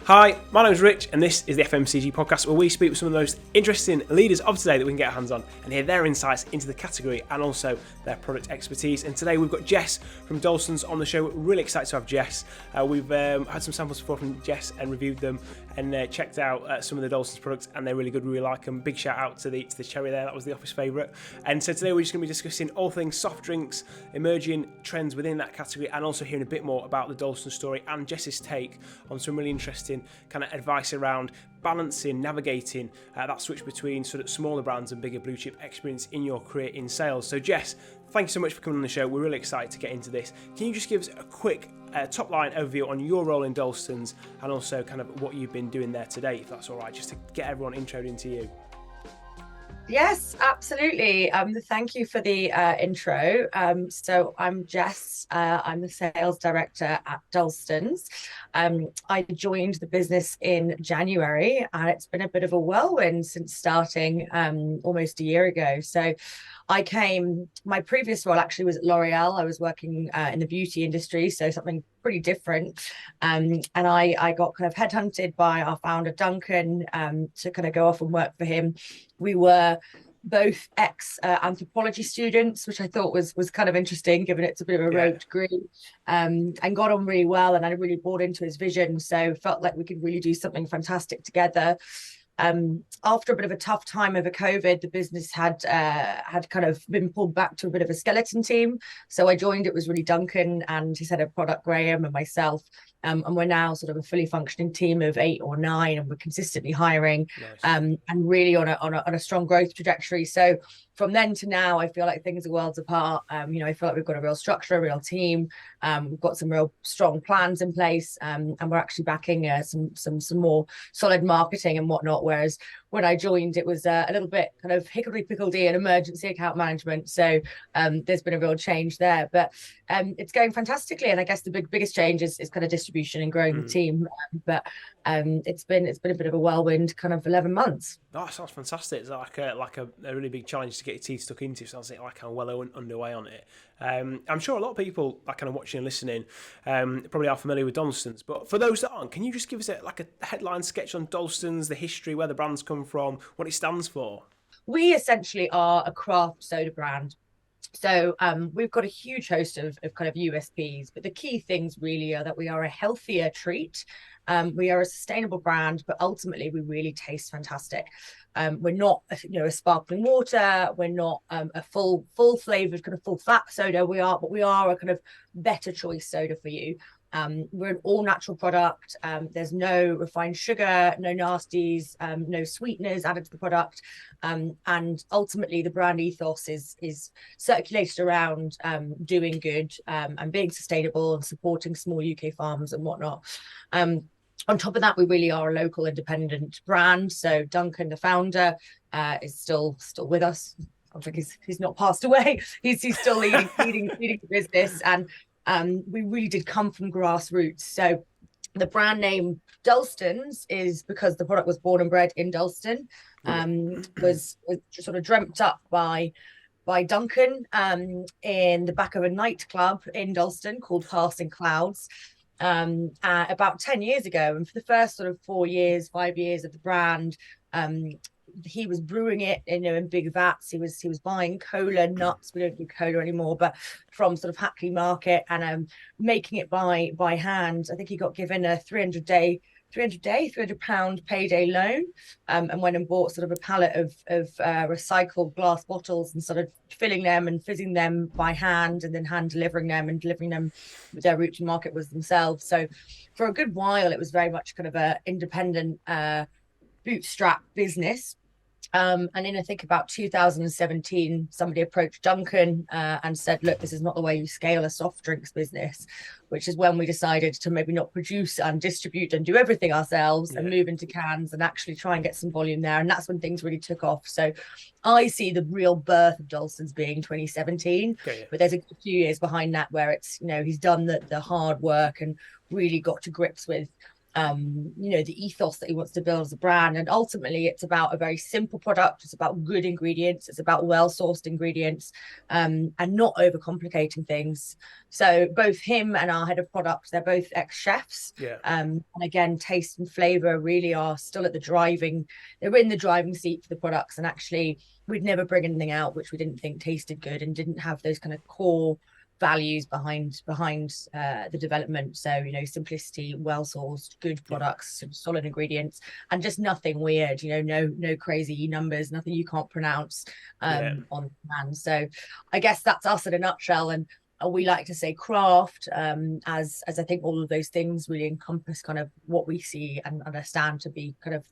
Hi, my name is Rich, and this is the FMCG Podcast, where we speak with some of the most interesting leaders of today that we can get our hands on and hear their insights into the category and also their product expertise. And today we've got Jess from Dalston's on the show. We're really excited to have Jess. We've had some samples before from Jess and reviewed them and checked out some of the Dalston's products, and they're really good. We really like them. Big shout out to the cherry there. That was the office favourite. And so today we're just going to be discussing all things soft drinks, emerging trends within that category, and also hearing a bit more about the Dalston story and Jess's take on some really interesting kind of advice around balancing, navigating that switch between sort of smaller brands and bigger blue chip experience in your career in sales. So Jess, thank you so much for coming on the show. We're really excited to get into this. Can you just give us a quick top line overview on your role in Dalston's and also kind of what you've been doing there today, if that's all right, just to get everyone introed into you? Yes, absolutely. Thank you for the intro. So I'm Jess. I'm the sales director at Dalston's. I joined the business in January, and it's been a bit of a whirlwind since starting almost a year ago. So my previous role actually was at L'Oreal. I was working in the beauty industry, so something pretty different. And I got kind of headhunted by our founder, Duncan, to kind of go off and work for him. We were both ex-anthropology students, which I thought was kind of interesting, given it's a bit of a rogue degree, and got on really well. And I really bought into his vision. So felt like we could really do something fantastic together. After a bit of a tough time over COVID, the business had kind of been pulled back to a bit of a skeleton team. So I joined. It was really Duncan and his head of product, Graham, and myself. And we're now sort of a fully functioning team of 8 or 9, and we're consistently hiring. Nice. And really on a strong growth trajectory. So from then to now, I feel like things are worlds apart. I feel like we've got a real structure, a real team. We've got some real strong plans in place, and we're actually backing some more solid marketing and whatnot. Whereas when I joined, it was a little bit kind of hickory-pickledy and emergency account management. So there's been a real change there, but it's going fantastically. And I guess the biggest change is kind of distribution and growing the team. But it's been a bit of a whirlwind kind of 11 months. Oh, that sounds fantastic. It's like a really big challenge to get your teeth stuck into. Sounds like I'm well underway on it. I'm sure a lot of people that kind of watching and listening probably are familiar with Dalston's, but for those that aren't, can you just give us a headline sketch on Dalston's, the history, where the brand's come from, what it stands for? We essentially are a craft soda brand. So we've got a huge host of kind of USPs, but the key things really are that we are a healthier treat. We are a sustainable brand, but ultimately we really taste fantastic. We're not, a sparkling water. We're not a full flavored kind of full fat soda. We are a kind of better choice soda for you. We're an all natural product. There's no refined sugar, no nasties, no sweeteners added to the product. And ultimately the brand ethos is circulated around doing good and being sustainable and supporting small UK farms and whatnot. On top of that, we really are a local independent brand. So Duncan, the founder, is still with us. I think he's not passed away. He's still leading the business, and we really did come from grassroots. So the brand name Dalston's is because the product was born and bred in Dalston. Was sort of dreamt up by Duncan in the back of a nightclub in Dalston called Passing Clouds. About 10 years ago, and for the first sort of 5 years of the brand, he was brewing it in big vats. He was buying cola nuts. We don't do cola anymore, but from sort of Hackney Market, and making it by hand. I think he got given a 300 £300 payday loan, and went and bought sort of a pallet of recycled glass bottles and started filling them and fizzing them by hand, and then hand delivering them with their route to market was themselves. So for a good while it was very much kind of a independent bootstrap business. And in I think about 2017, somebody approached Duncan and said, look, this is not the way you scale a soft drinks business, which is when we decided to maybe not produce and distribute and do everything ourselves and move into cans and actually try and get some volume there. And that's when things really took off. So I see the real birth of Dalston's being 2017, but there's a few years behind that where it's, he's done the hard work and really got to grips with the ethos that he wants to build as a brand. And ultimately, it's about a very simple product. It's about good ingredients. It's about well-sourced ingredients, and not overcomplicating things. So both him and our head of product, they're both ex-chefs. Yeah. And again, taste and flavor really are still at they're in the driving seat for the products. And actually, we'd never bring anything out which we didn't think tasted good and didn't have those kind of core values behind the development. So simplicity, well sourced, good products, solid ingredients, and just nothing weird. No crazy numbers, nothing you can't pronounce on the plan. So I guess that's us in a nutshell. And we like to say craft, as I think all of those things really encompass kind of what we see and understand to be kind of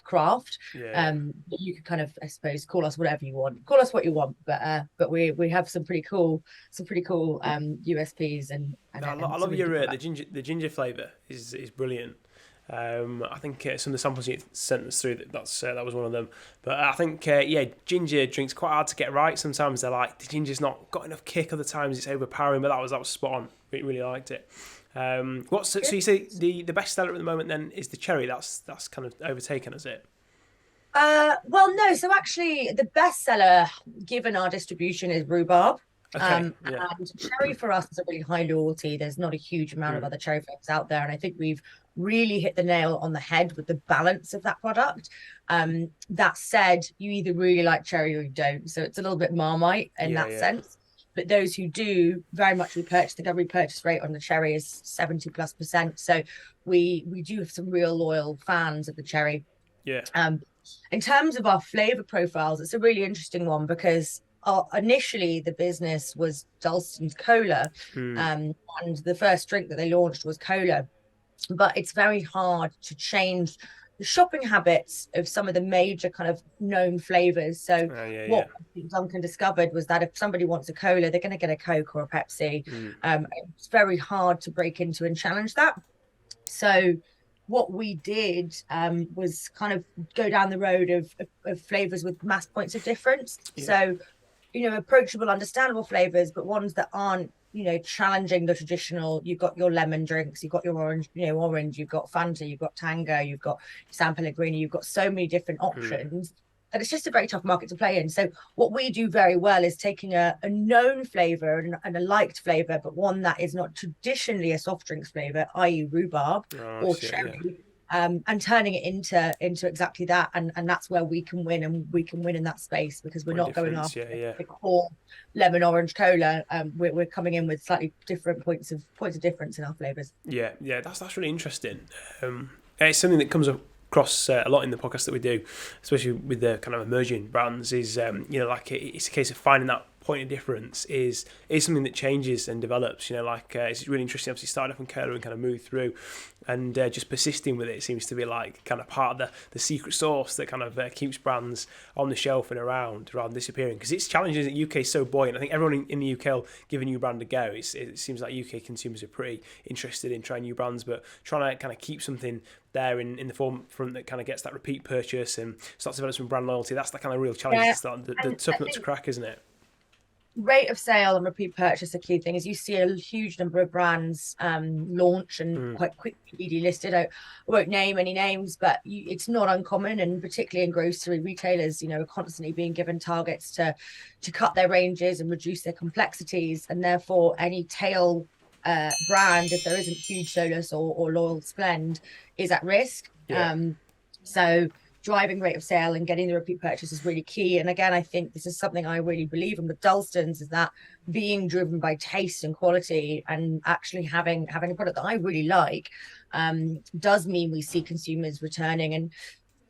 craft. You could kind of, I suppose, call us whatever you want, call us what you want, but we have some pretty cool USPs. And I love your the ginger flavor is brilliant. I think some of the samples you sent us through, that was one of them. But I think ginger drinks quite hard to get right. Sometimes they're like, the ginger's not got enough kick. Other times it's overpowering. But that was spot on. Really liked it. So you say the best seller at the moment then is the cherry? That's kind of overtaken, is it? Well, no. So actually, the best seller, given our distribution, is rhubarb. Okay, And cherry for us is a really high loyalty. There's not a huge amount of other cherry flavors out there, and I think we've really hit the nail on the head with the balance of that product. That said, you either really like cherry or you don't, so it's a little bit Marmite in that sense. But those who do very much repurchase, the repurchase rate on the cherry is 70+%. So we do have some real loyal fans of the cherry. Yeah. In terms of our flavor profiles, it's a really interesting one because initially the business was Dalston's cola, and the first drink that they launched was cola. But it's very hard to change the shopping habits of some of the major kind of known flavors. So what Duncan discovered was that if somebody wants a cola, they're going to get a Coke or a Pepsi. It's very hard to break into and challenge that. So what we did was kind of go down the road of flavors with mass points of difference. So approachable, understandable flavors, but ones that aren't challenging the traditional. You've got your lemon drinks, you've got your orange, you've got Fanta, you've got Tango, you've got San Pellegrino, you've got so many different options. And it's just a very tough market to play in. So what we do very well is taking a known flavor and a liked flavor, but one that is not traditionally a soft drinks flavor, i.e. rhubarb or cherry, and turning it into exactly that. And that's where we can win, and we can win in that space because we're not going after the core lemon orange cola. We're coming in with slightly different points of difference in our flavors. That's really interesting. It's something that comes across a lot in the podcast that we do, especially with the kind of emerging brands, is it's a case of finding that point of difference is something that changes and develops. It's really interesting. Obviously started off in cola and kind of moved through, and just persisting with it seems to be like kind of part of the secret sauce that kind of keeps brands on the shelf and around rather than disappearing, because it's challenging. The UK is so buoyant. I think everyone in the UK will give a new brand a go. It seems like UK consumers are pretty interested in trying new brands, but trying to kind of keep something there in the forefront that kind of gets that repeat purchase and starts to develop some brand loyalty. That's the kind of real challenge. The tough nut to crack, isn't it? Rate of sale and repeat purchase, a key thing is you see a huge number of brands launch and quite quickly be delisted. I won't name any names, but it's not uncommon, and particularly in grocery, retailers are constantly being given targets to cut their ranges and reduce their complexities, and therefore any tail brand, if there isn't huge solus or loyal spend, is at risk. So driving rate of sale and getting the repeat purchase is really key. And again, I think this is something I really believe in with Dalston's, is that being driven by taste and quality and actually having a product that I really like does mean we see consumers returning. And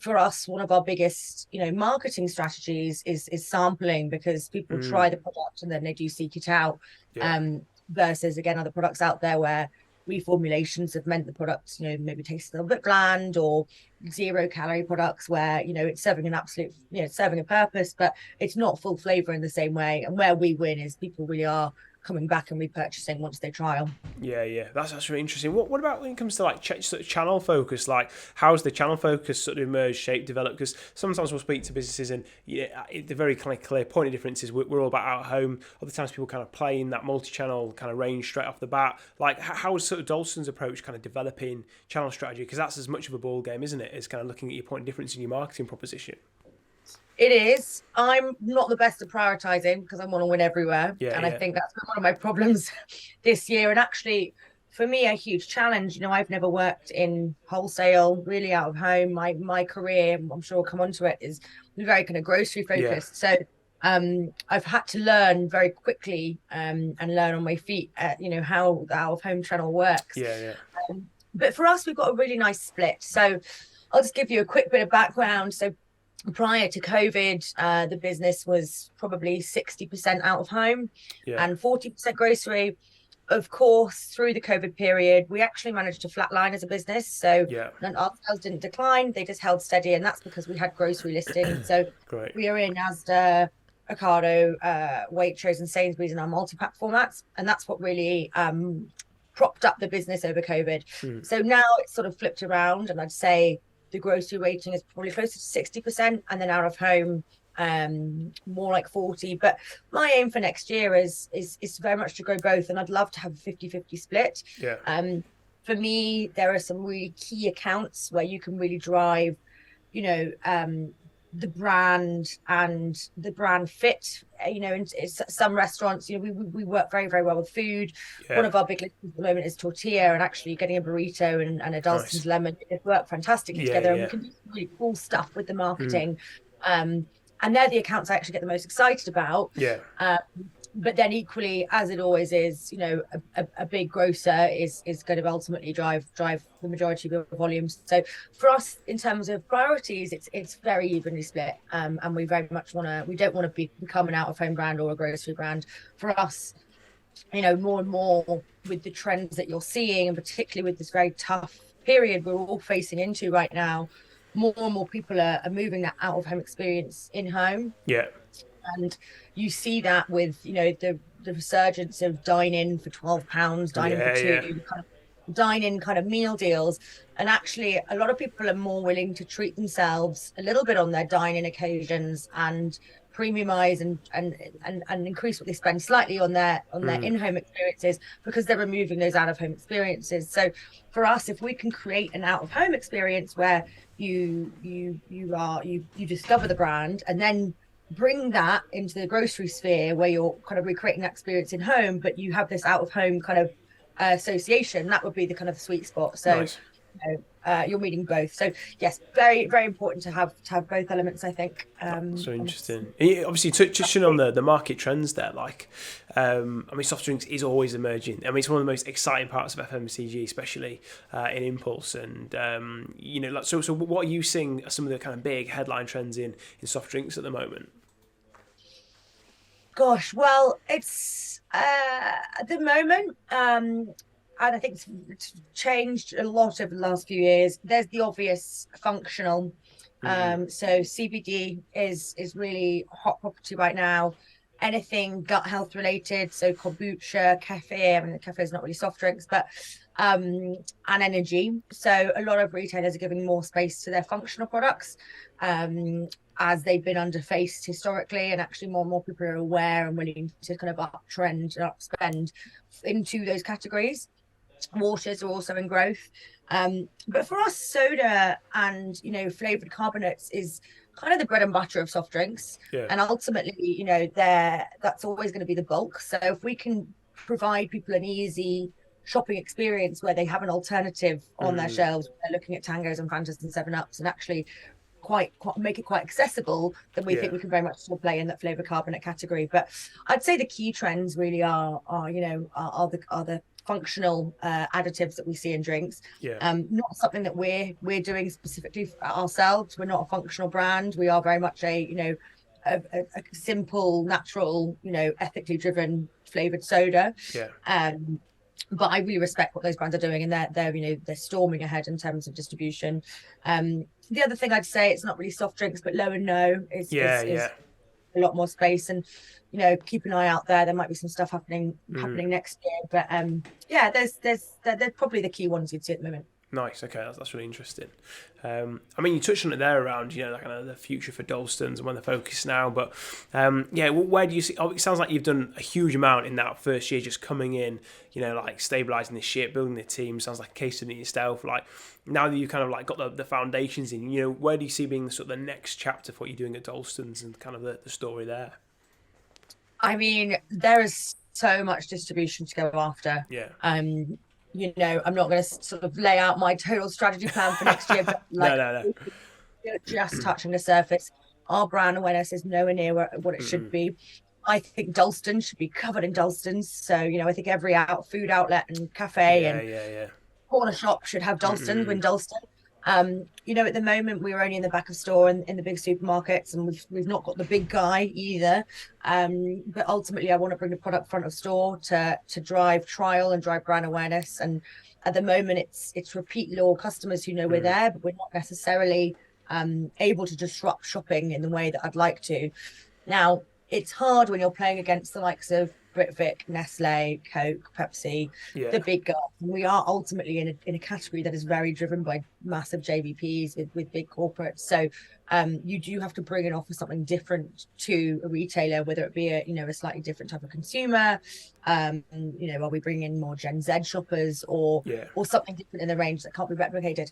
for us, one of our biggest, marketing strategies is sampling, because people try the product and then they do seek it out. Versus again, other products out there where reformulations have meant the products, maybe taste a little bit bland, or 0-calorie products where, it's serving an absolute, serving a purpose, but it's not full flavor in the same way. And where we win is people really are coming back and repurchasing once they trial. Yeah, that's really interesting. What about when it comes to like sort of channel focus? Like, how's the channel focus sort of emerged, shaped, developed? Because sometimes we'll speak to businesses and the very kind of clear point of difference is we're all about out of home. Other times people kind of play in that multi-channel kind of range straight off the bat. Like, how is sort of Dalston's approach kind of developing channel strategy? Because that's as much of a ball game, isn't it, as kind of looking at your point of difference in your marketing proposition. It is. I'm not the best at prioritizing because I want to win everywhere. I think that's been one of my problems this year. And actually, for me, a huge challenge. I've never worked in wholesale, really out of home. My career, I'm sure we'll come onto it, is very kind of grocery focused. So I've had to learn very quickly and learn on my feet, how the out of home channel works. But for us, we've got a really nice split. So I'll just give you a quick bit of background. So prior to COVID, the business was probably 60% out of home and 40% grocery. Of course, through the COVID period, we actually managed to flatline as a business. So our sales didn't decline, they just held steady. And that's because we had grocery listings. So we are in Asda, Ocado, Waitrose and Sainsbury's in our multi-pack formats. And that's what really propped up the business over COVID. So now it's sort of flipped around, and I'd say the grocery weighting is probably closer to 60%, and then out of home more like 40. But my aim for next year is very much to grow both, and I'd love to have a 50-50 split. For me, there are some really key accounts where you can really drive the brand and the brand fit. In some restaurants, we work very, very well with food. One of our big listings at the moment is tortilla, and actually getting a burrito and a Dalston's lemon, it work fantastically together. And we can do some really cool stuff with the marketing. And they're the accounts I actually get the most excited about. But then equally, as it always is, a big grocer is going to ultimately drive the majority of the volumes. So for us, in terms of priorities, it's very evenly split. And we very much we don't want to become an out-of-home brand or a grocery brand. For us, more and more with the trends that you're seeing, and particularly with this very tough period we're all facing into right now, more and more people are moving that out-of-home experience in-home. And you see that with, the resurgence of dine-in for £12, dine-in for £2, kind of dine-in kind of meal deals. And actually, a lot of people are more willing to treat themselves a little bit on their dine-in occasions and premiumize and increase what they spend slightly on their in-home experiences, because they're removing those out-of-home experiences. So for us, if we can create an out-of-home experience where you discover the brand and then bring that into the grocery sphere where you're kind of recreating that experience in home, but you have this out of home kind of association, that would be the kind of sweet spot. So you're meeting both. So yes, very, very important to have both elements, I think. So interesting. Obviously touching on the market trends there, like soft drinks is always emerging. It's one of the most exciting parts of FMCG, especially in impulse. And so what are you seeing are some of the kind of big headline trends in soft drinks at the moment? Gosh, well, it's at the moment, and I think it's changed a lot over the last few years. There's the obvious functional. So CBD is really hot property right now. Anything gut health related, so kombucha, cafe. Cafe is not really soft drinks, but and energy. So a lot of retailers are giving more space to their functional products, as they've been underfaced historically, and actually more and more people are aware and willing to kind of uptrend and upspend into those categories. Waters are also in growth, but for us, soda and flavored carbonates is kind of the bread and butter of soft drinks, and ultimately that's always going to be the bulk. So if we can provide people an easy shopping experience where they have an alternative on their shelves, they're looking at Tangos and Fantas and 7-Ups, and actually quite make it quite accessible, then we think we can very much still play in that flavor carbonate category. But I'd say the key trends really are the functional additives that we see in drinks. Not something that we're doing specifically ourselves. We're not a functional brand. We are very much a simple, natural, ethically driven flavored soda. But I really respect what those brands are doing, and they're storming ahead in terms of distribution. The other thing I'd say, it's not really soft drinks, but low and no is a lot more space, and keep an eye out there. There might be some stuff happening next year, but yeah, they're probably the key ones you'd see at the moment. Nice. Okay, that's really interesting. I mean, you touched on it there around like kind of the future for Dalston's and where they're focused now. But yeah, where do you see? Oh, it sounds like you've done a huge amount in that first year, just coming in, like stabilising the ship, building the team. Sounds like a case study yourself. Like now that you kind of like got the foundations in, where do you see being sort of the next chapter for what you're doing at Dalston's and kind of the story there? I mean, there is so much distribution to go after. Yeah. I'm not going to sort of lay out my total strategy plan for next year, but No. Just touching the surface. Our brand awareness is nowhere near what it should be. I think Dalston should be covered in Dalstons. So, I think every food outlet and cafe and corner shop should have Dalston in Dalston. At the moment we're only in the back of store and in the big supermarkets, and we've not got the big guy either. But ultimately I want to bring the product front of store to drive trial and drive brand awareness. And at the moment it's repeat loyal customers who know we're there, but we're not necessarily able to disrupt shopping in the way that I'd like to. Now, it's hard when you're playing against the likes of Britvic, Nestle, Coke, Pepsi, the big guys. We are ultimately in a category that is very driven by massive JVPs with big corporates. So you do have to bring and offer something different to a retailer, whether it be a slightly different type of consumer. Are we bringing in more Gen Z shoppers or something different in the range that can't be replicated?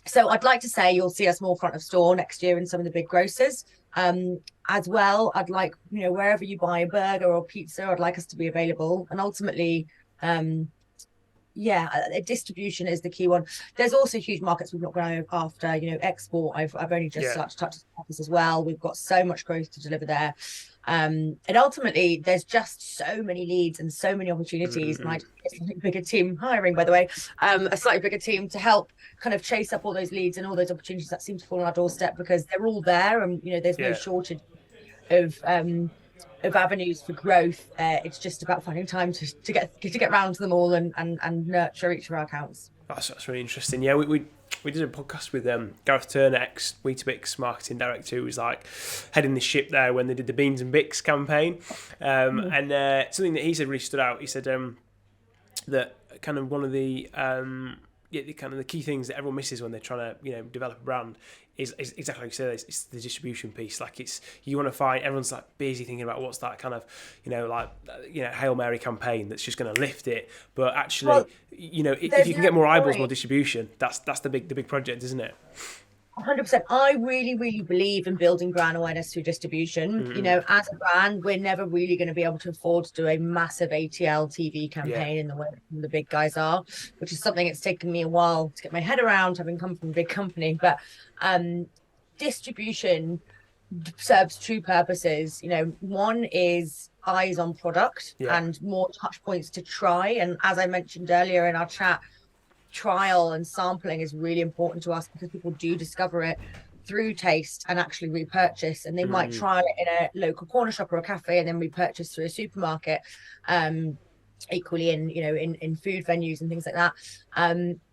So I'd like to say you'll see us more front of store next year in some of the big grocers. As well, I'd like, wherever you buy a burger or pizza, I'd like us to be available. And ultimately, distribution is the key one. There's also huge markets we've not gone after, export. I've only just started to touch this as well. We've got so much growth to deliver there. And ultimately, there's just so many leads and so many opportunities. And I just get a slightly bigger team hiring, by the way, a slightly bigger team to help kind of chase up all those leads and all those opportunities that seem to fall on our doorstep, because they're all there, and there's no shortage of avenues for growth. It's just about finding time to get round to them all and nurture each of our accounts. That's really interesting. Yeah, we did a podcast with Gareth Turner, ex Weetabix marketing director, who was like heading the ship there when they did the Beans and Bix campaign. And something that he said really stood out. He said that kind of one of the kind of the key things that everyone misses when they're trying to develop a brand is exactly like you said. It's the distribution piece. Like you want to find, everyone's like busy thinking about what's that kind of Hail Mary campaign that's just going to lift it. But actually, if you can get more eyeballs, more distribution, that's the big project, isn't it? 100%. I really, really believe in building brand awareness through distribution. As a brand, we're never really going to be able to afford to do a massive ATL TV campaign in the way the big guys are, which is something it's taken me a while to get my head around, having come from a big company. But distribution serves two purposes. One is eyes on product and more touch points to try. And as I mentioned earlier in our chat, trial and sampling is really important to us, because people do discover it through taste and actually repurchase, and they might trial it in a local corner shop or a cafe and then repurchase through a supermarket, equally in food venues and things like that.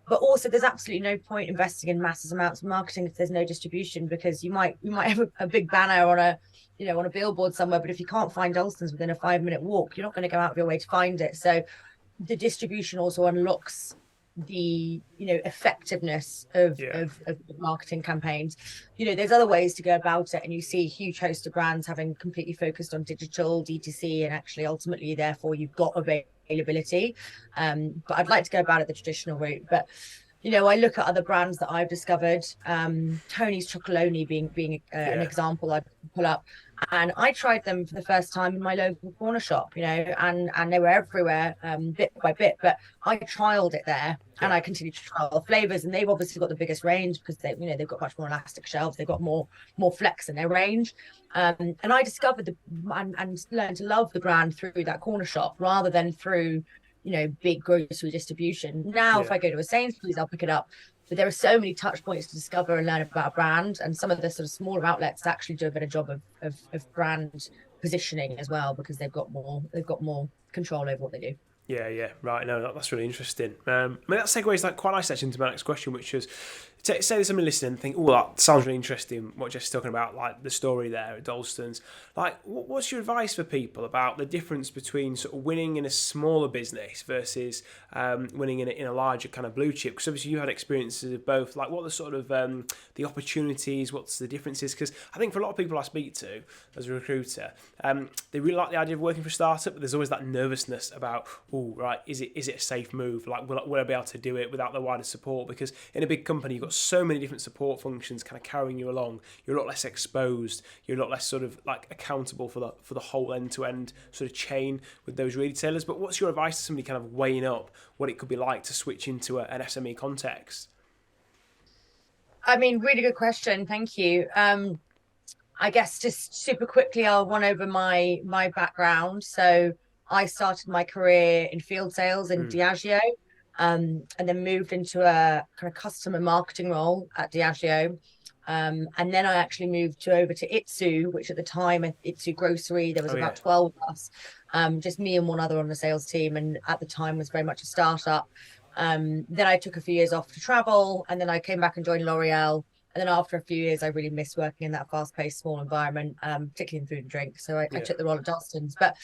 But also there's absolutely no point investing in massive amounts of marketing if there's no distribution, because you might have a big banner on a billboard somewhere, but if you can't find Dalston's within a 5-minute walk, you're not going to go out of your way to find it. So the distribution also unlocks the effectiveness of marketing campaigns. There's other ways to go about it, and you see a huge host of brands having completely focused on digital D2C, and actually ultimately therefore you've got availability, but I'd like to go about it the traditional route. But I look at other brands that I've discovered, Tony's Chocolonely being an example I'd pull up, and I tried them for the first time in my local corner shop, and they were everywhere, bit by bit, but I trialed it there, and I continued to trial flavors, and they've obviously got the biggest range because they've got much more elastic shelves, they've got more flex in their range, and I discovered and learned to love the brand through that corner shop rather than through big grocery distribution. Now if I go to a Sainsbury's, I'll pick it up, but there are so many touch points to discover and learn about a brand, and some of the sort of smaller outlets actually do a better job of brand positioning as well, because they've got more control over what they do. Yeah, right. No, that's really interesting. I mean, that segues quite nicely into my next question, which is say there's somebody listening and think, oh, that sounds really interesting, what Jess is talking about, like the story there at Dalston's. Like, what's your advice for people about the difference between sort of winning in a smaller business versus winning in a larger kind of blue chip? Because obviously you had experiences of both. Like, what are the sort of the opportunities, what's the differences? Because I think for a lot of people I speak to as a recruiter, they really like the idea of working for a startup, but there's always that nervousness about, oh, right, is it a safe move? Like, will I be able to do it without the wider support? Because in a big company, you've got so many different support functions kind of carrying you along. You're a lot less exposed. You're a lot less sort of like accountable for the whole end-to-end sort of chain with those retailers. But what's your advice to somebody kind of weighing up what it could be like to switch into an SME context? I mean, really good question. Thank you. I guess just super quickly, I'll run over my background. So I started my career in field sales in Diageo, and then moved into a kind of customer marketing role at Diageo. And then I actually moved over to itsu, which at the time, itsu Grocery, there was about 12 of us, just me and one other on the sales team. And at the time was very much a startup. Then I took a few years off to travel, and then I came back and joined L'Oreal. And then after a few years, I really missed working in that fast-paced, small environment, particularly in food and drink. So I took the role at Dalston's. But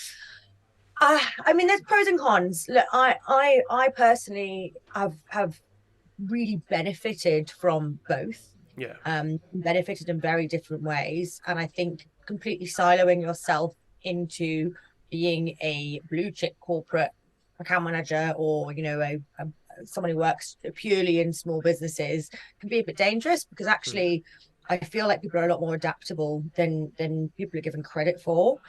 I mean, there's pros and cons. Look, I personally have really benefited from both. Yeah. Benefited in very different ways. And I think completely siloing yourself into being a blue chip corporate account manager, or, you know, someone who works purely in small businesses can be a bit dangerous, because actually I feel like people are a lot more adaptable than people are given credit for.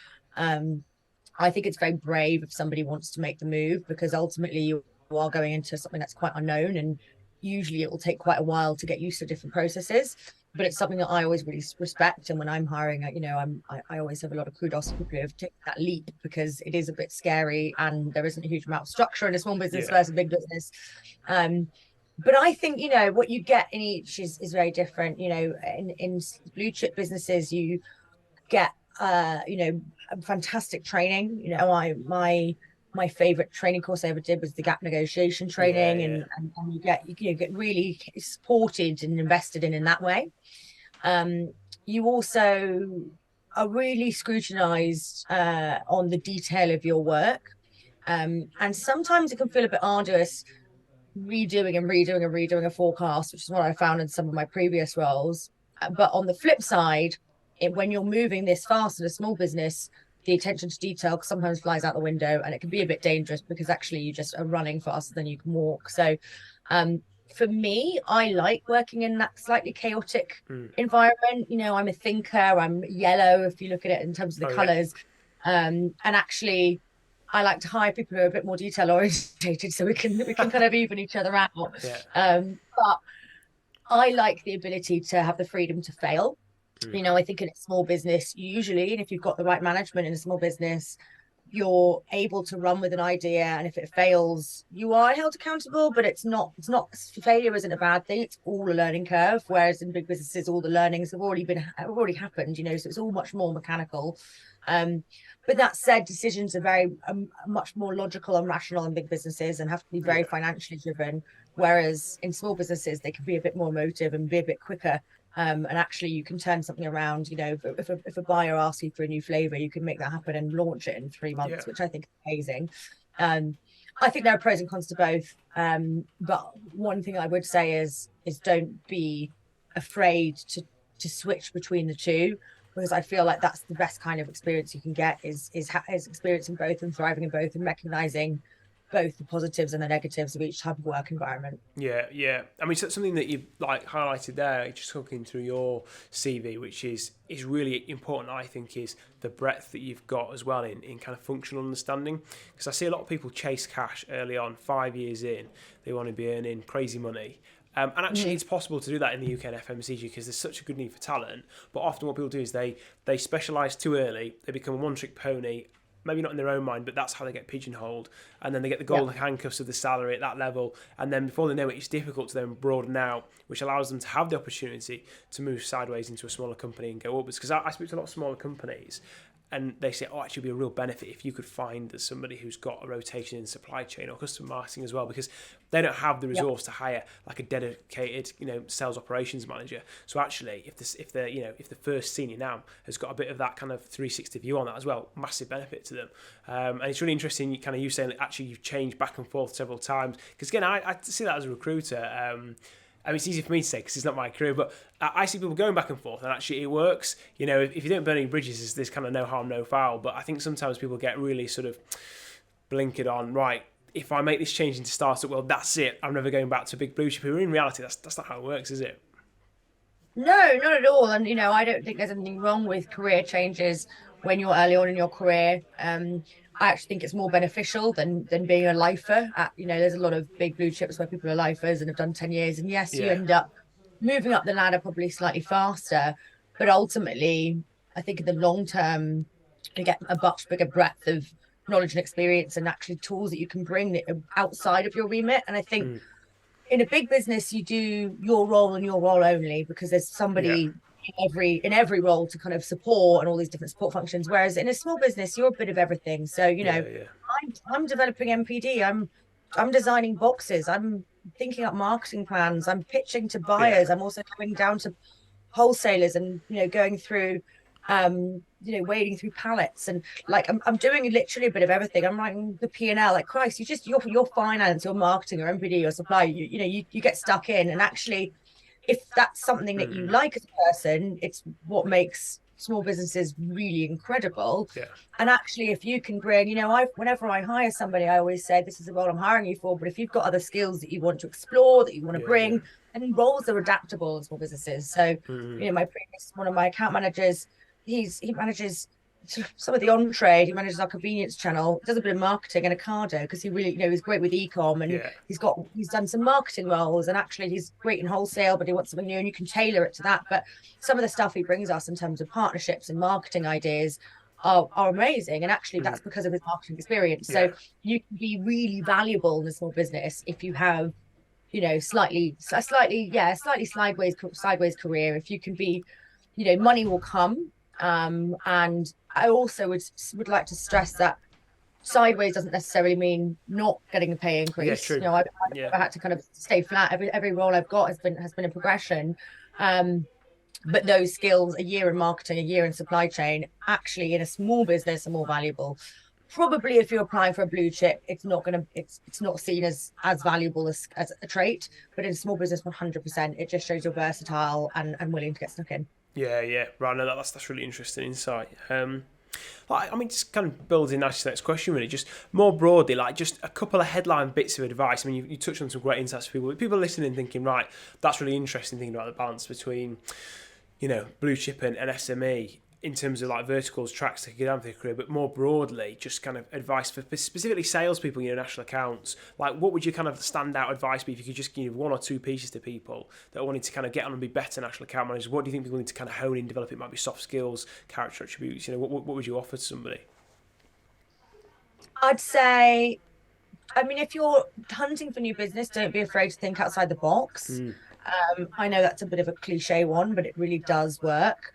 I think it's very brave if somebody wants to make the move, because ultimately you are going into something that's quite unknown, and usually it will take quite a while to get used to different processes. But it's something that I always really respect. And when I'm hiring, you know, I always have a lot of kudos for people who have taken that leap, because it is a bit scary and there isn't a huge amount of structure in a small business versus a big business. But I think, you know, what you get in each is very different. You know, in blue chip businesses, you get, you know, fantastic training. You know, my favorite training course I ever did was the gap negotiation training, and you get really supported and invested in that way. You also are really scrutinized on the detail of your work, and sometimes it can feel a bit arduous redoing a forecast, which is what I found in some of my previous roles. But on the flip side, when you're moving this fast in a small business, the attention to detail sometimes flies out the window, and it can be a bit dangerous, because actually you just are running faster than you can walk. So for me, I like working in that slightly chaotic environment. You know, I'm a thinker, I'm yellow if you look at it in terms of the colors. And actually I like to hire people who are a bit more detail orientated, so we can kind of even each other out. But I like the ability to have the freedom to fail. You know, I think in a small business, usually, and if you've got the right management in a small business, you're able to run with an idea, and if it fails, you are held accountable. But it's not failure isn't a bad thing. It's all a learning curve. Whereas in big businesses, all the learnings have already happened. You know, so it's all much more mechanical. But that said, decisions are very much more logical and rational in big businesses, and have to be very financially driven. Whereas in small businesses, they can be a bit more emotive and be a bit quicker. And actually you can turn something around. You know, if a buyer asks you for a new flavor, you can make that happen and launch it in 3 months, which I think is amazing. I think there are pros and cons to both. But one thing I would say is don't be afraid to switch between the two, because I feel like that's the best kind of experience you can get is experiencing both and thriving in both, and recognizing both the positives and the negatives of each type of work environment. Yeah. I mean, so something that you like highlighted there, just talking through your CV, which is really important, I think, is the breadth that you've got as well in kind of functional understanding. Because I see a lot of people chase cash early on, 5 years in, they want to be earning crazy money. And actually, it's possible to do that in the UK and FMCG, because there's such a good need for talent. But often what people do is they specialise too early, they become a one-trick pony, maybe not in their own mind, but that's how they get pigeonholed. And then they get the golden handcuffs of the salary at that level. And then before they know it, it's difficult to then broaden out, which allows them to have the opportunity to move sideways into a smaller company and go upwards. Because I speak to a lot of smaller companies, and they say, oh, actually, it'd be a real benefit if you could find somebody who's got a rotation in supply chain or customer marketing as well, because they don't have the resource to hire like a dedicated, sales operations manager. So actually, if the first senior now has got a bit of that kind of 360 view on that as well, massive benefit to them. And it's really interesting, kind of you saying that actually you've changed back and forth several times, because again, I see that as a recruiter. I mean, it's easy for me to say because it's not my career, but I see people going back and forth, and actually it works. If you don't burn any bridges, there's kind of no harm, no foul. But I think sometimes people get really sort of blinkered on, right, if I make this change into startup, well, that's it. I'm never going back to a big blue chip. In reality, that's not how it works, is it? No, not at all. And, I don't think there's anything wrong with career changes when you're early on in your career. I actually think it's more beneficial than being a lifer. There's a lot of big blue chips where people are lifers and have done 10 years. And yes, you end up moving up the ladder probably slightly faster. But ultimately, I think in the long term, you get a much bigger breadth of knowledge and experience and actually tools that you can bring outside of your remit. And I think in a big business, you do your role and your role only, because there's somebody in every role to kind of support and all these different support functions. Whereas in a small business, you're a bit of everything. So, I'm developing MPD. I'm designing boxes. I'm thinking up marketing plans. I'm pitching to buyers. I'm also going down to wholesalers and, going through, wading through pallets, and like I'm doing literally a bit of everything. I'm writing the P&L. Like, Christ, your finance, your marketing, or MPD, your supply, you get stuck in. And actually, if that's something that you like as a person, it's what makes small businesses really incredible. And actually, if you can bring, whenever I hire somebody, I always say, this is the role I'm hiring you for, but if you've got other skills that you want to explore, that you want to bring, and roles are adaptable in small businesses. So one of my account managers, he manages some of the on-trade. He manages our convenience channel, does a bit of marketing and Ocado, because he really, he's great with e-com, and he's done some marketing roles, and actually he's great in wholesale, but he wants something new, and you can tailor it to that. But some of the stuff he brings us in terms of partnerships and marketing ideas are amazing, and actually that's because of his marketing experience. So you can be really valuable in a small business if you have, slightly sideways career. If you can be, money will come. And I also would like to stress that sideways doesn't necessarily mean not getting a pay increase. True. I've had to kind of stay flat. Every role I've got has been a progression. But those skills, a year in marketing, a year in supply chain, actually in a small business are more valuable. Probably if you're applying for a blue chip, it's not seen as valuable as a trait. But in a small business, 100%, it just shows you're versatile and willing to get stuck in. Yeah, right. No, that's really interesting insight. Just kind of building nicely to the next question, really, just more broadly, like just a couple of headline bits of advice. I mean, you touched on some great insights for people. People listening thinking, right, that's really interesting, thinking about the balance between, blue chip and SME in terms of like verticals, tracks to get down for their career, but more broadly, just kind of advice for specifically salespeople, national accounts. Like, what would your kind of standout advice be if you could just give one or two pieces to people that are wanting to kind of get on and be better national account managers? What do you think people need to kind of hone in, develop? It might be soft skills, character attributes. What would you offer to somebody? I'd say, if you're hunting for new business, don't be afraid to think outside the box. I know that's a bit of a cliche one, but it really does work.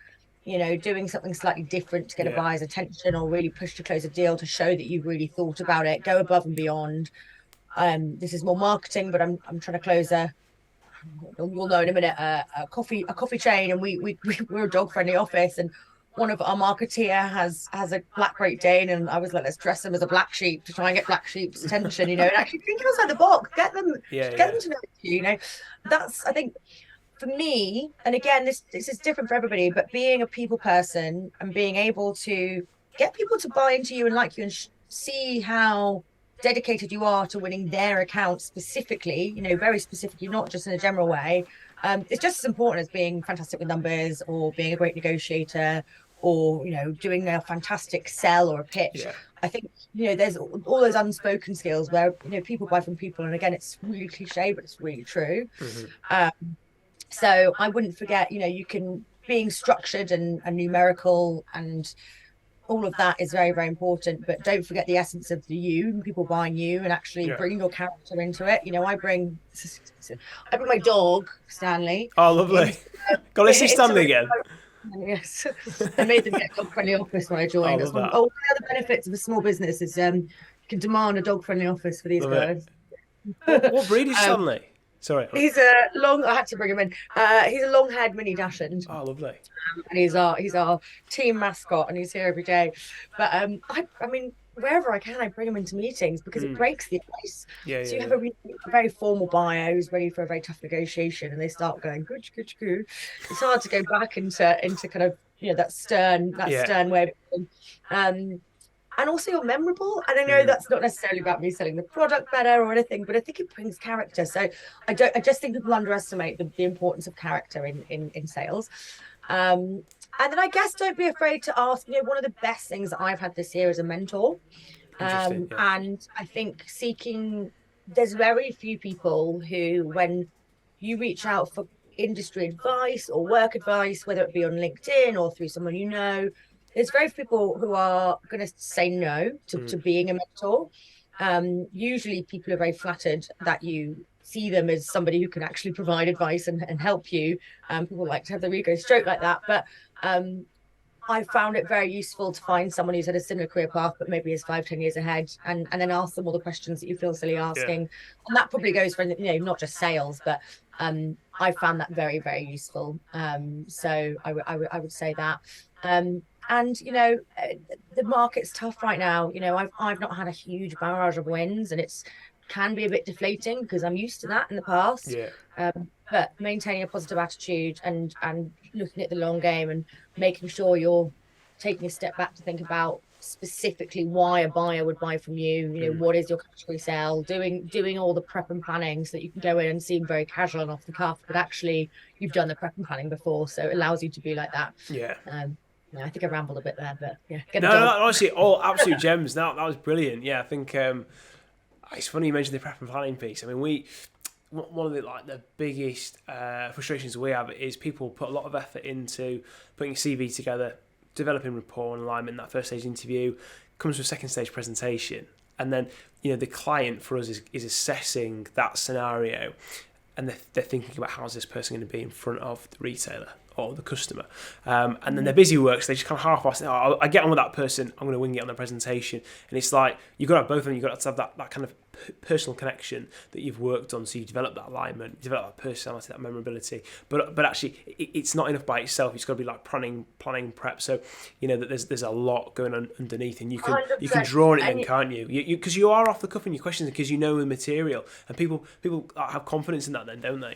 Doing something slightly different to get a buyer's attention, or really push to close a deal to show that you've really thought about it. Go above and beyond. This is more marketing, but I'm trying to close you'll know in a minute, a coffee chain, and we're a dog friendly office, and one of our marketeer has a black Great Dane, and I was like, let's dress them as a black sheep to try and get black sheep's attention, and actually think outside the box, get them to know you. That's, I think, for me, and again, this is different for everybody, but being a people person and being able to get people to buy into you and like you, and see how dedicated you are to winning their account specifically, very specifically, not just in a general way. It's just as important as being fantastic with numbers, or being a great negotiator, or, doing a fantastic sell or a pitch. I think, there's all those unspoken skills where, people buy from people. And again, it's really cliche, but it's really true. So I wouldn't forget, you can, being structured and numerical and all of that is very, very important. But don't forget the essence of the you, people buying you, and actually bring your character into it. I bring my dog, Stanley. Oh, lovely. Go, let's see Stanley again. Yes, I made them get a dog-friendly office when I joined. I That's love that. one of the other benefits of a small business is you can demand a dog-friendly office for these Love guys. it. What breed is Um, Stanley? Sorry. he's a long. I had to bring him in. He's a long-haired mini Dachshund, Oh, lovely. and he's our team mascot, and he's here every day. But I mean, wherever I can, I bring him into meetings because it breaks the ice. Yeah, So yeah, you have yeah. a very formal bio who's ready for a very tough negotiation, and they start going good, good, good. It's hard to go back into kind of that stern Yeah. way of thinking. And also you're memorable. And I know that's not necessarily about me selling the product better or anything, but I think it brings character. So I just think people underestimate the importance of character in sales. And then I guess don't be afraid to ask. One of the best things that I've had this year is a mentor. Interesting. Yeah. And I think there's very few people who, when you reach out for industry advice or work advice, whether it be on LinkedIn or through someone there's very few people who are going to say no to being a mentor. Usually people are very flattered that you see them as somebody who can actually provide advice and help you. People like to have their ego stroked like that. But I found it very useful to find someone who's had a similar career path, but maybe is 5-10 years ahead, and then ask them all the questions that you feel silly asking. Yeah. And that probably goes for, not just sales, but I found that very, very useful. So I would say that. And the market's tough right now. I've not had a huge barrage of wins, and it's can be a bit deflating because I'm used to that in the past. Yeah. But maintaining a positive attitude and looking at the long game and making sure you're taking a step back to think about specifically why a buyer would buy from you. What is your category sale? Doing all the prep and planning so that you can go in and seem very casual and off the cuff, but actually you've done the prep and planning before, so it allows you to be like that. Yeah. I think I rambled a bit there, but yeah. No, honestly, all absolute gems. That was brilliant. Yeah, I think it's funny you mentioned the prep and planning piece. I mean, one of the biggest frustrations we have is people put a lot of effort into putting a CV together, developing rapport and alignment in that first stage interview, comes to a second stage presentation, and then the client for us is assessing that scenario, and they're thinking about how's this person going to be in front of the retailer or the customer, and then they're busy with work, so they just kind of half-ass. I get on with that person, I'm going to wing it on the presentation, and it's like you've got to have both of them. You've got to have that kind of personal connection that you've worked on, so you develop that alignment, you develop that personality, that memorability. But actually, it's not enough by itself. It's got to be like planning, prep. So that there's a lot going on underneath, and you can draw on it, then, can't you? Because you are off the cuff in your questions because you know the material, and people have confidence in that, then, don't they?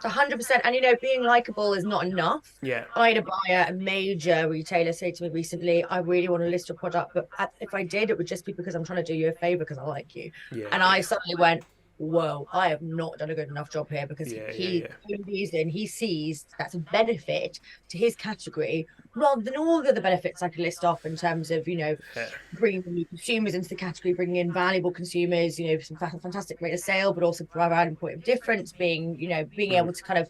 100%. And being likable is not enough. Yeah. I had a major retailer say to me recently, I really want to list your product, but if I did, it would just be because I'm trying to do you a favor because I like you. Yeah. And I suddenly went, whoa, I have not done a good enough job here, because he sees that's a benefit to his category rather than all the other benefits I could list off in terms of, bringing new consumers into the category, bringing in valuable consumers, some fantastic rate of sale, but also providing point of difference, being able to kind of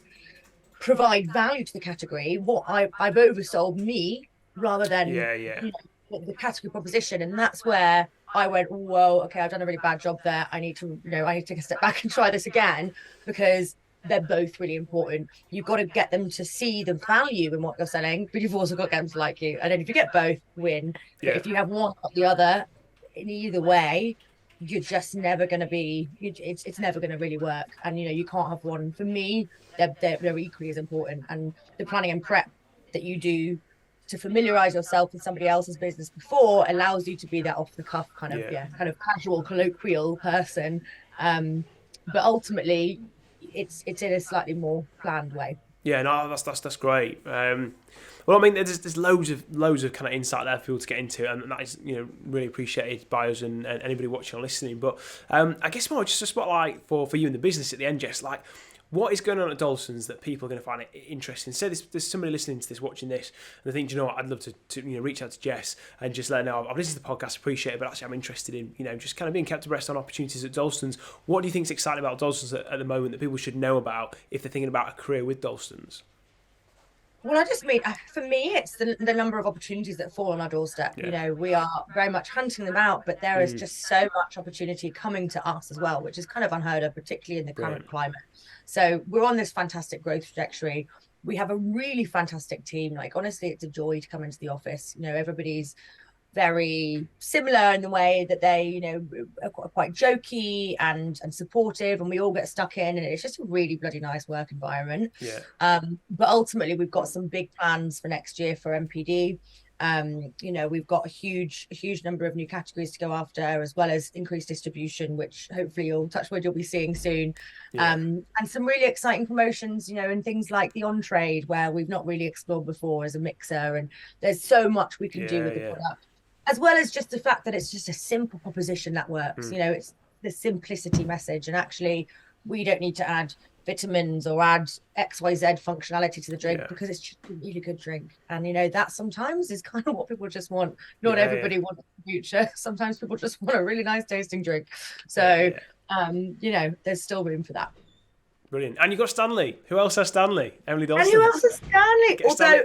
provide value to the category. What I've oversold me rather than the category proposition, and that's where I went, whoa, okay, I've done a really bad job there. I need to take a step back and try this again, because they're both really important. You've got to get them to see the value in what you're selling, but you've also got to get them to like you. And then if you get both, win. Yeah. But if you have one or the other, in either way, you're just never going to be, it's never going to really work. And, you can't have one. For me, they're equally as important. And the planning and prep that you do to familiarize yourself with somebody else's business before allows you to be that off the cuff kind of casual, colloquial person. But ultimately, it's in a slightly more planned way. Yeah, no, that's great. Well, I mean, there's loads of kind of insight there for people to get into, and that is really appreciated by us and anybody watching or listening. But I guess more just a spotlight for you in the business at the end, Jess. Like, what is going on at Dalston's that people are going to find it interesting? Say there's somebody listening to this, watching this, and they think, what, I'd love to reach out to Jess and just let her know I've listened to the podcast, appreciate it, but actually I'm interested in just kind of being kept abreast on opportunities at Dalston's. What do you think is exciting about Dalston's at the moment that people should know about if they're thinking about a career with Dalston's? Well, I just mean, for me, it's the number of opportunities that fall on our doorstep. Yeah. We are very much hunting them out, but there is just so much opportunity coming to us as well, which is kind of unheard of, particularly in the current climate. So we're on this fantastic growth trajectory. We have a really fantastic team. Like, honestly, it's a joy to come into the office. Everybody's very similar in the way that they, are quite jokey and supportive, and we all get stuck in, and it's just a really bloody nice work environment. Yeah. But ultimately, we've got some big plans for next year for MPD. We've got a huge number of new categories to go after, as well as increased distribution, which hopefully you'll be seeing soon. Yeah. And some really exciting promotions, and things like the on trade, where we've not really explored before as a mixer, and there's so much we can do with the product, as well as just the fact that it's just a simple proposition that works. It's the simplicity message, and actually we don't need to add vitamins or add XYZ functionality to the drink, because it's just a really good drink. And that sometimes is kind of what people just want. Not everybody wants the future. Sometimes people just want a really nice tasting drink. So there's still room for that. Brilliant. And you've got Stanley. Who else has Stanley? Emily Dalston. And who else has Stanley? Although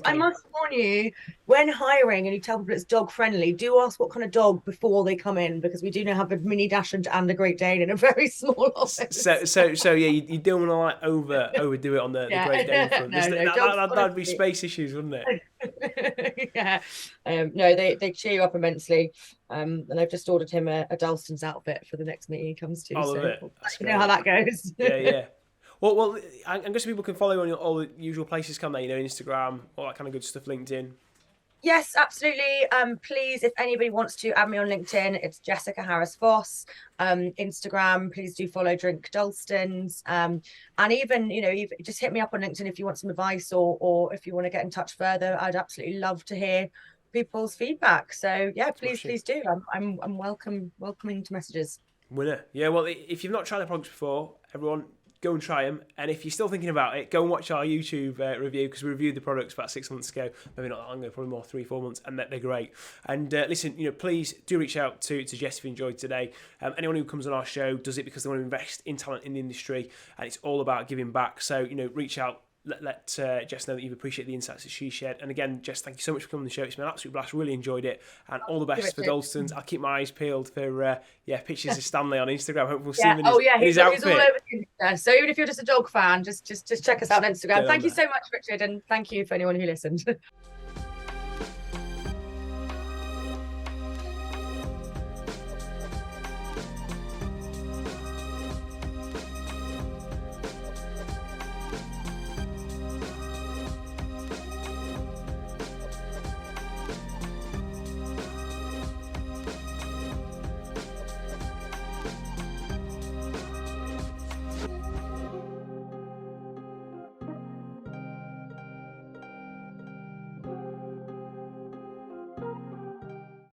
I must warn you, when hiring and you tell people it's dog friendly, do ask what kind of dog before they come in, because we do now have a mini Dachshund and a Great Dane in a very small office. So you don't want to overdo it on the Great Dane front. That'd be space issues, wouldn't it? Yeah. No, they cheer you up immessely. And I've just ordered him a Dalston's outfit for the next meeting he comes to. I love so it. You know how that goes. Yeah. Well, I guess people can follow you on all the usual places, can they? Instagram, all that kind of good stuff, LinkedIn. Yes, absolutely. Please, if anybody wants to add me on LinkedIn, it's Jessica Harris-Voss. Instagram, please do follow Drink Dalston's. And even, just hit me up on LinkedIn if you want some advice, or if you want to get in touch further. I'd absolutely love to hear people's feedback. So yeah, please do. I'm welcoming to messages. Winner. Yeah, well, if you've not tried the products before, everyone go and try them. And if you're still thinking about it, go and watch our YouTube review, because we reviewed the products about 6 months ago, maybe not that long ago, probably more 3-4 months, and they're great. And listen, please do reach out to Jess if you enjoyed today. Anyone who comes on our show does it because they want to invest in talent in the industry, and it's all about giving back. So reach out. Let Jess know that you appreciate the insights that she shared. And again, Jess, thank you so much for coming on the show. It's been an absolute blast. Really enjoyed it. And all the best for Dalston's. I'll keep my eyes peeled for pictures of Stanley on Instagram. Hope we'll see him in his outfit. He's all over Instagram. So even if you're just a dog fan, just check us out on Instagram. Thank you so much, Richard. And thank you for anyone who listened.